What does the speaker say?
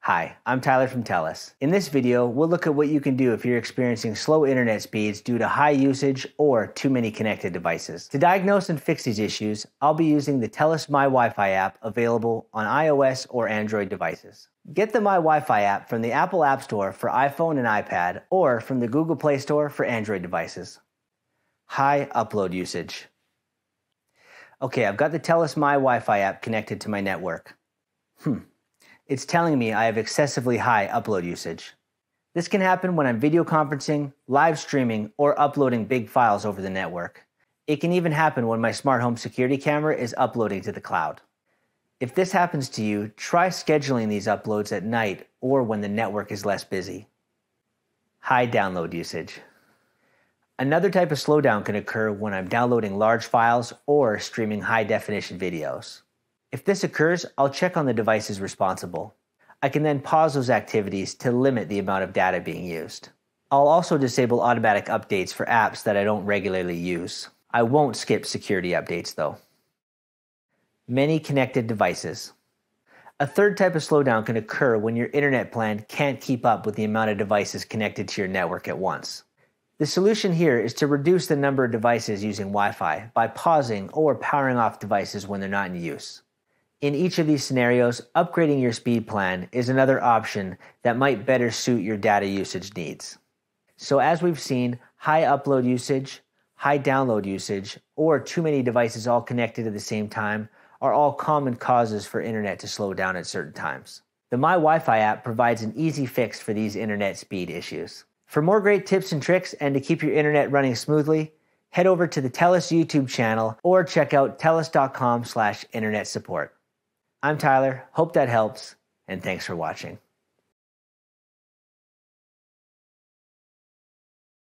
Hi, I'm Tyler from TELUS. In this video, we'll look at what you can do if you're experiencing slow internet speeds due to high usage or too many connected devices. To diagnose and fix these issues, I'll be using the TELUS My Wi-Fi app available on iOS or Android devices. Get the My Wi-Fi app from the Apple App Store for iPhone and iPad or from the Google Play Store for Android devices. High upload usage. Okay, I've got the TELUS My Wi-Fi app connected to my network. It's telling me I have excessively high upload usage. This can happen when I'm video conferencing, live streaming, or uploading big files over the network. It can even happen when my smart home security camera is uploading to the cloud. If this happens to you, try scheduling these uploads at night or when the network is less busy. High download usage. Another type of slowdown can occur when I'm downloading large files or streaming high-definition videos. If this occurs, I'll check on the devices responsible. I can then pause those activities to limit the amount of data being used. I'll also disable automatic updates for apps that I don't regularly use. I won't skip security updates though. Many connected devices. A third type of slowdown can occur when your internet plan can't keep up with the amount of devices connected to your network at once. The solution here is to reduce the number of devices using Wi-Fi by pausing or powering off devices when they're not in use. In each of these scenarios, upgrading your speed plan is another option that might better suit your data usage needs. So as we've seen, high upload usage, high download usage, or too many devices all connected at the same time are all common causes for internet to slow down at certain times. The My Wi-Fi app provides an easy fix for these internet speed issues. For more great tips and tricks and to keep your internet running smoothly, head over to the TELUS YouTube channel or check out telus.com/internet support. I'm Tyler, hope that helps, and thanks for watching.